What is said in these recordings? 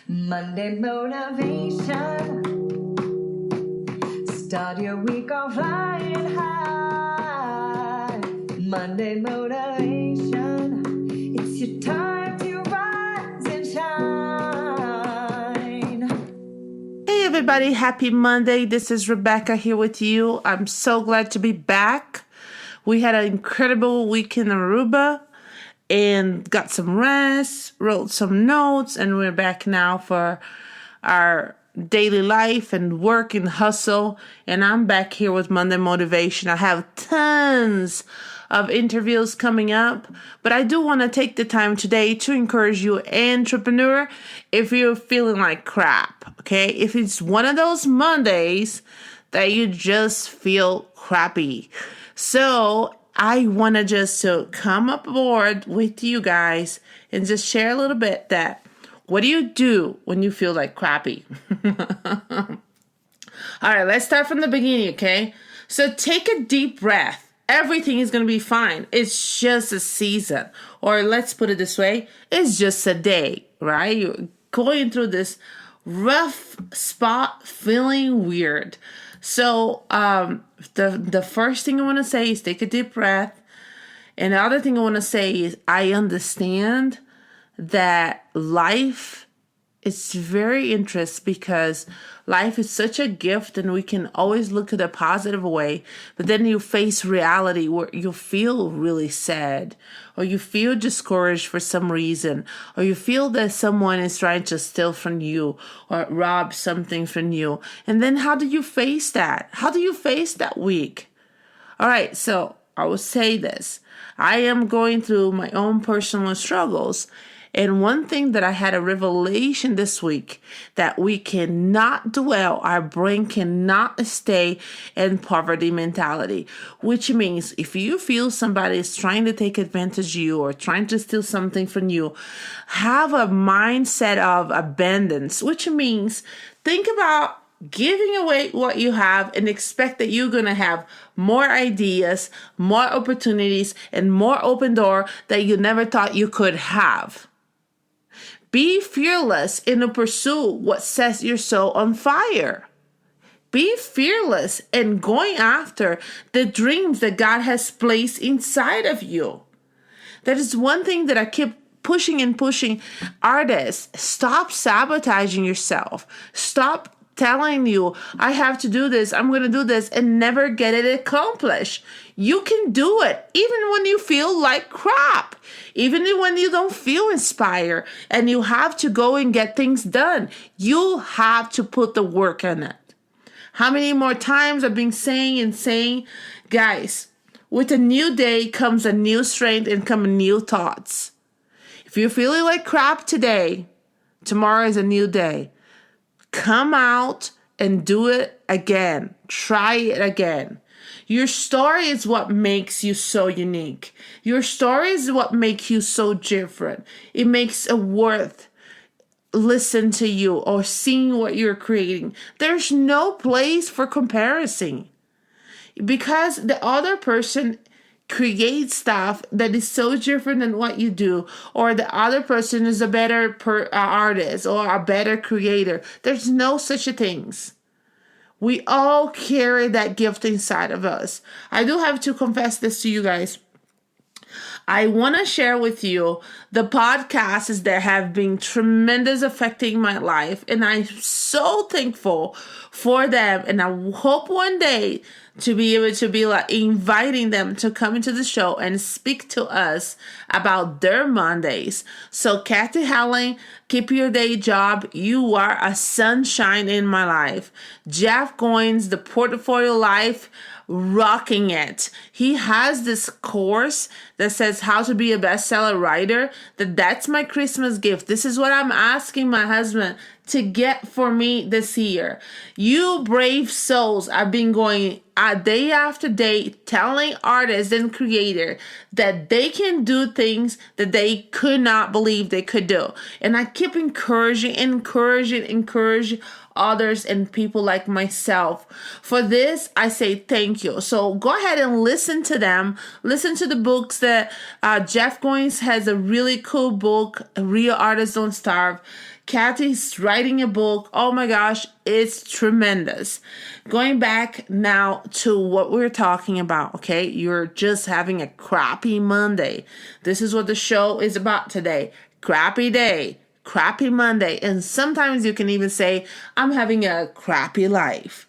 Monday motivation. Start your week off flying high. Monday motivation. It's your time to rise and shine. Hey everybody, happy Monday. This is Rebecca here with you. I'm so glad to be back. We had an incredible week in Aruba and got some rest, wrote some notes, and we're back now for our daily life and work and hustle. And I'm back here with Monday Motivation. I have tons of interviews coming up, but I do want to take the time today to encourage you, entrepreneur, if you're feeling like crap, okay? If it's one of those Mondays that you just feel crappy. So I want to just to come aboard with you guys and just share a little bit that what do you do when you feel like crappy? All right, let's start from the beginning, okay? So take a deep breath. Everything is going to be fine. It's just a season. Or let's put it this way. It's just a day, right? You're going through this rough spot, feeling weird. So the first thing I want to say is take a deep breath. And the other thing I want to say is I understand that life is very interesting because life is such a gift and we can always look at a positive way. But then you face reality where you feel really sad or you feel discouraged for some reason or you feel that someone is trying to steal from you or rob something from you. And then how do you face that? How do you face that week? All right, so I will say this. I am going through my own personal struggles. And one thing that I had a revelation this week, that we cannot dwell, our brain cannot stay in poverty mentality, which means if you feel somebody is trying to take advantage of you or trying to steal something from you, have a mindset of abundance, which means think about giving away what you have and expect that you're going to have more ideas, more opportunities, and more open door that you never thought you could have. Be fearless in the pursuit what sets your soul on fire. Be fearless in going after the dreams that God has placed inside of you. That is one thing that I keep pushing artists. Stop sabotaging yourself. Stop telling you, I have to do this, I'm going to do this, and never get it accomplished. You can do it, even when you feel like crap, even when you don't feel inspired, and you have to go and get things done. You have to put the work in it. How many more times I've been saying, guys, with a new day comes a new strength and come new thoughts. If you're feeling like crap today, tomorrow is a new day. Come out and do it again. Try it again. Your story is what makes you so unique. Your story is what makes you so different. It makes it worth listen to you or seeing what you're creating. There's no place for comparison because the other person create stuff that is so different than what you do, or the other person is a better artist or a better creator. There's no such a things. We all carry that gift inside of us. I do have to confess this to you guys. I want to share with you the podcasts that have been tremendous affecting my life. And I'm so thankful for them. And I hope one day to be able to be like inviting them to come into the show and speak to us about their Mondays. So Kathy Helling, keep your day job. You are a sunshine in my life. Jeff Goins, the Portfolio Life, rocking it. He has this course that says how to be a bestseller writer. That's my Christmas gift. This is what I'm asking my husband to get for me this year. You brave souls, I've been going day after day telling artists and creators that they can do things that they could not believe they could do. And I keep encouraging others and people like myself. For this, I say thank you. So go ahead and listen to them. Listen to the books that Jeff Goins has a really cool book, Real Artists Don't Starve. Kathy's writing a book. Oh my gosh, it's tremendous. Going back now to what we're talking about, okay? You're just having a crappy Monday. This is what the show is about today. Crappy day, crappy Monday. And sometimes you can even say, I'm having a crappy life.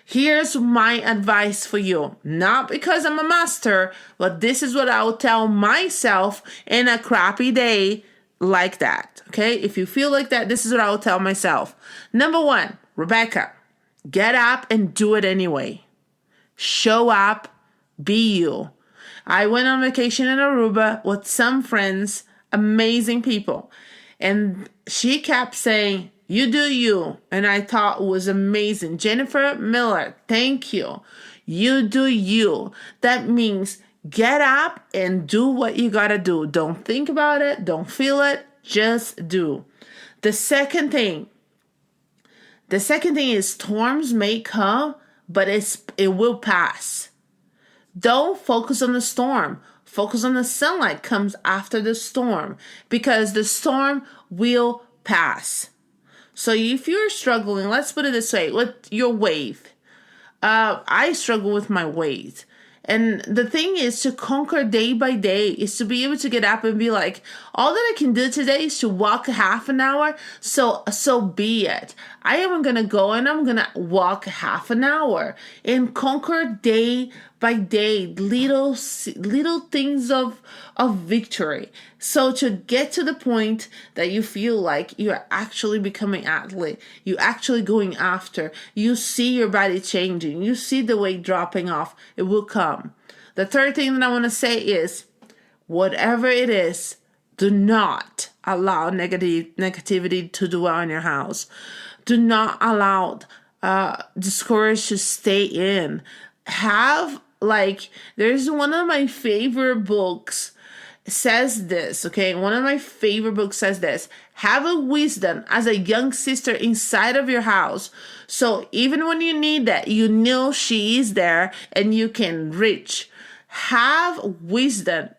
Here's my advice for you. Not because I'm a master, but this is what I will tell myself in a crappy day like that. Okay? If you feel like that, this is what I will tell myself. Number one, Rebecca, get up and do it anyway. Show up, be you. I went on vacation in Aruba with some friends, amazing people. And she kept saying, you do you. And I thought it was amazing. Jennifer Miller, thank you. You do you. That means get up and do what you gotta do. Don't think about it. Don't feel it. Just do. The second thing is storms may come, but it will pass. Don't focus on the storm. Focus on the sunlight comes after the storm, because the storm will pass. So if you're struggling, let's put it this way, with your weight. I struggle with my weight. And the thing is to conquer day by day, is to be able to get up and be like, all that I can do today is to walk half an hour. So be it. I am going to go and I'm going to walk half an hour and conquer day by day, little things of victory. So to get to the point that you feel like you're actually becoming athlete, you're actually going after, you see your body changing, you see the weight dropping off, it will come. The third thing that I want to say is, whatever it is, do not allow negativity to dwell in your house. Do not allow discourage to stay in. There's one of my favorite books says this, okay? One of my favorite books says this. Have a wisdom as a young sister inside of your house. So even when you need that, you know she is there and you can reach. Have wisdom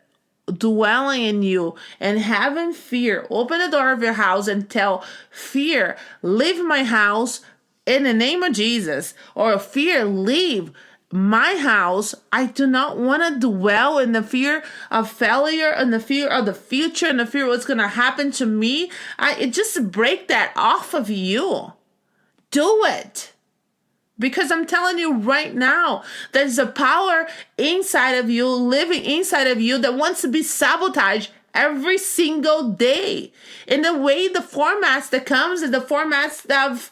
dwelling in you and having fear. Open the door of your house and tell fear, leave my house in the name of Jesus. Or fear, leave my house. I do not want to dwell in the fear of failure and the fear of the future and the fear of what's going to happen to me. Just break that off of you. Do it. Because I'm telling you right now, there's a power inside of you, living inside of you, that wants to be sabotaged every single day. In the way the formats that comes is the formats of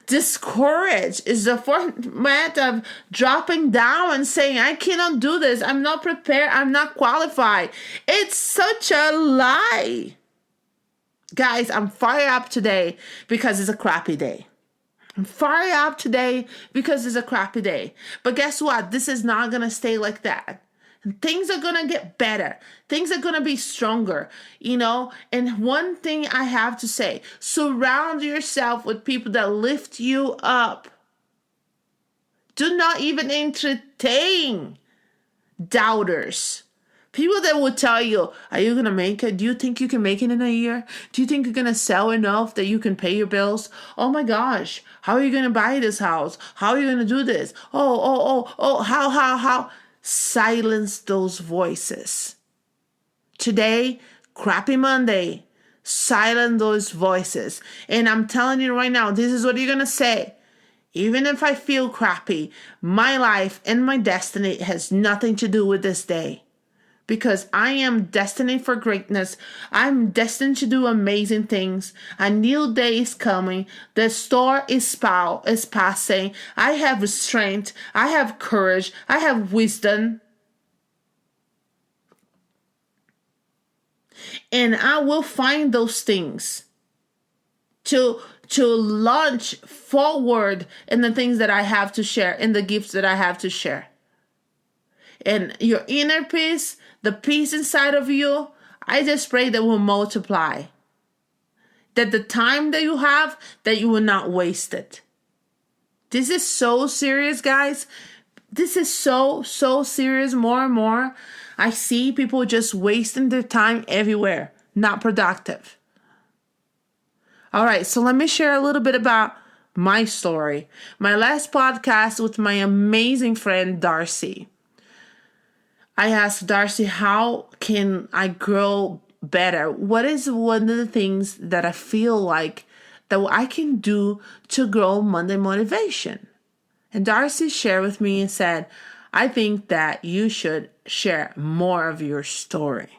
discourage, is the format of dropping down and saying, I cannot do this. I'm not prepared. I'm not qualified. It's such a lie. Guys, I'm fired up today because it's a crappy day. I'm fired up today because it's a crappy day. But guess what? This is not going to stay like that. Things are going to get better. Things are going to be stronger, And one thing I have to say, surround yourself with people that lift you up. Do not even entertain doubters. People that will tell you, are you going to make it? Do you think you can make it in a year? Do you think you're going to sell enough that you can pay your bills? Oh my gosh, how are you going to buy this house? How are you going to do this? How? Silence those voices. Today, crappy Monday, silence those voices. And I'm telling you right now, this is what you're going to say. Even if I feel crappy, my life and my destiny has nothing to do with this day. Because I am destined for greatness. I'm destined to do amazing things. A new day is coming. The storm is passing. I have strength. I have courage. I have wisdom. And I will find those things to launch forward in the things that I have to share, in the gifts that I have to share. And your inner peace, the peace inside of you, I just pray that will multiply. That the time that you have, that you will not waste it. This is so serious, guys. This is so serious. More and more, I see people just wasting their time everywhere. Not productive. All right, so let me share a little bit about my story. My last podcast with my amazing friend, Darcy. I asked Darcy, how can I grow better? What is one of the things that I feel like that I can do to grow Monday motivation? And Darcy shared with me and said, I think that you should share more of your story.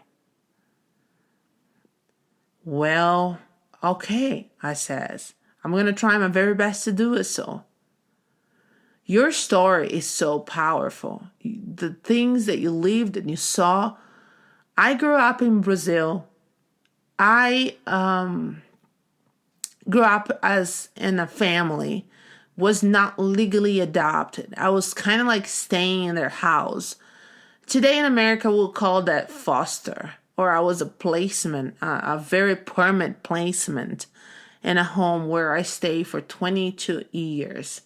Well, okay, I says. I'm going to try my very best to do it so. Your story is so powerful. The things that you lived and you saw. I grew up in Brazil. I grew up as in a family, was not legally adopted. I was kind of like staying in their house. Today in America, we'll call that foster. Or I was a placement, a very permanent placement in a home where I stayed for 22 years.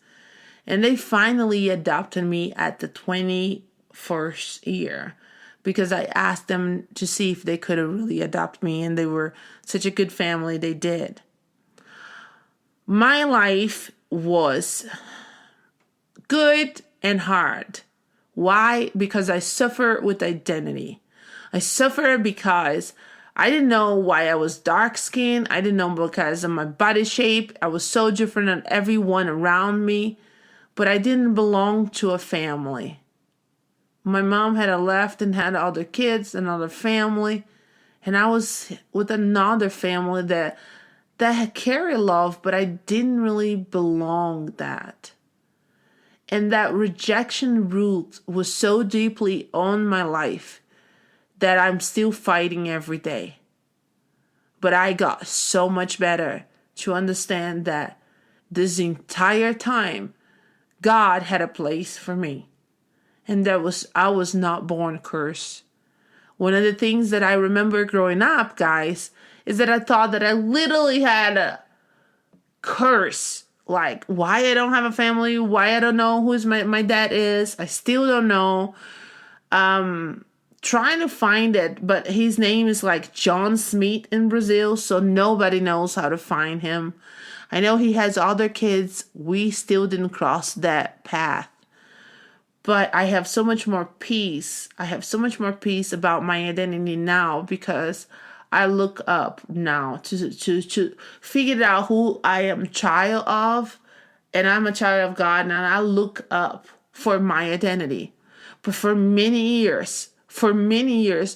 And they finally adopted me at the 21st year because I asked them to see if they could really adopt me, and they were such a good family, they did. My life was good and hard. Why? Because I suffer with identity. I suffer because I didn't know why I was dark skinned. I didn't know because of my body shape. I was so different than everyone around me. But I didn't belong to a family. My mom had left and had other kids, another family. And I was with another family that had carried love, but I didn't really belong that. And that rejection root was so deeply on my life that I'm still fighting every day. But I got so much better to understand that this entire time, God had a place for me. And I was not born cursed. One of the things that I remember growing up, guys, is that I thought that I literally had a curse. Like, why I don't have a family, why I don't know who my dad is. I still don't know. Trying to find it, but his name is like John Smith in Brazil, so nobody knows how to find him. I know he has other kids. We still didn't cross that path. But I have so much more peace. I have so much more peace about my identity now because I look up now to figure out who I am a child of. And I'm a child of God, and I look up for my identity. But for many years,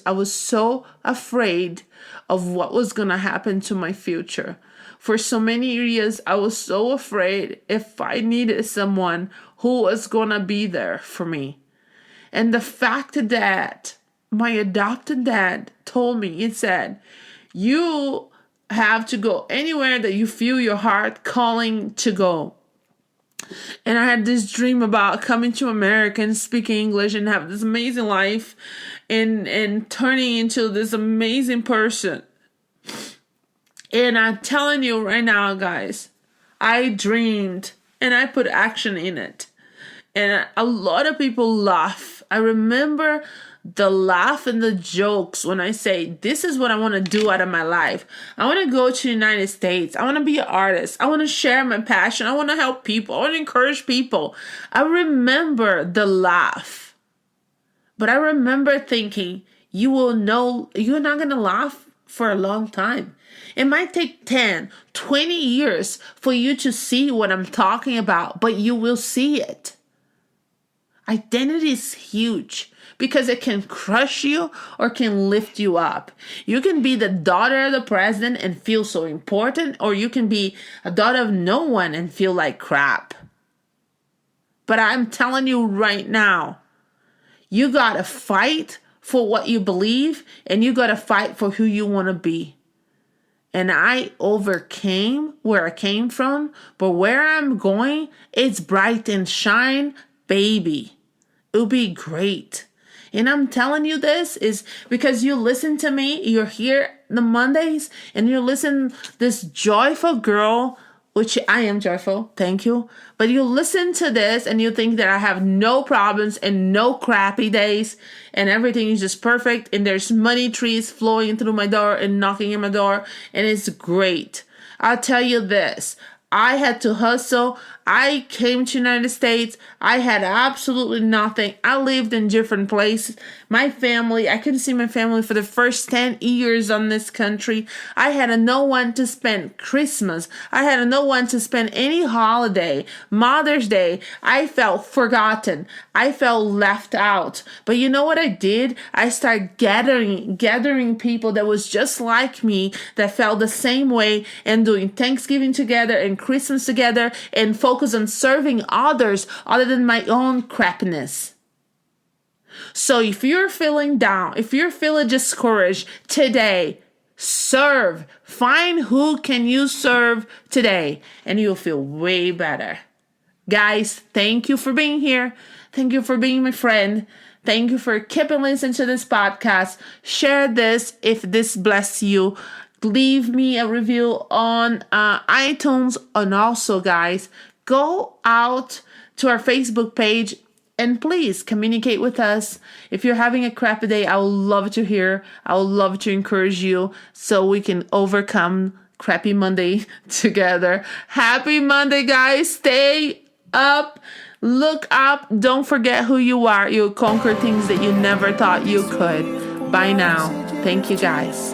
I was so afraid of what was going to happen to my future. For so many years, I was so afraid if I needed someone who was going to be there for me. And the fact that my adopted dad told me, he said, you have to go anywhere that you feel your heart calling to go. And I had this dream about coming to America and speaking English and have this amazing life and turning into this amazing person. And I'm telling you right now, guys, I dreamed and I put action in it. And a lot of people laugh. I remember the laugh and the jokes when I say, this is what I want to do out of my life. I want to go to the United States. I want to be an artist. I want to share my passion. I want to help people. I want to encourage people. I remember the laugh. But I remember thinking, you will know, you're not going to laugh for a long time. It might take 10, 20 years for you to see what I'm talking about, but you will see it. Identity is huge because it can crush you or can lift you up. You can be the daughter of the president and feel so important, or you can be a daughter of no one and feel like crap. But I'm telling you right now, you gotta fight for what you believe, and you gotta fight for who you want to be. And I overcame where I came from, but where I'm going, it's bright and shine, baby. It'll be great. And I'm telling you this is because you listen to me, you're here the Mondays, and you listen this joyful girl, which I am joyful, thank you. But you listen to this and you think that I have no problems and no crappy days and everything is just perfect and there's money trees flowing through my door and knocking in my door and it's great. I'll tell you this. I had to hustle. I came to United States. I had absolutely nothing. I lived in different places. My family, I couldn't see my family for the first 10 years on this country. I had no one to spend Christmas. I had no one to spend any holiday. Mother's Day, I felt forgotten. I felt left out. But you know what I did? I started gathering people that was just like me, that felt the same way, and doing Thanksgiving together and Christmas together, and focus on serving others other than my own crappiness. So if you're feeling down, if you're feeling discouraged today, serve. Find who can you serve today, and you'll feel way better. Guys, thank you for being here. Thank you for being my friend. Thank you for keeping listening to this podcast. Share this if this bless you. Leave me a review on iTunes. And also, guys, go out to our Facebook page and please communicate with us. If you're having a crappy day, I would love to hear. I would love to encourage you so we can overcome Crappy Monday together. Happy Monday, guys. Stay up. Look up. Don't forget who you are. You'll conquer things that you never thought you could. Bye now. Thank you, guys.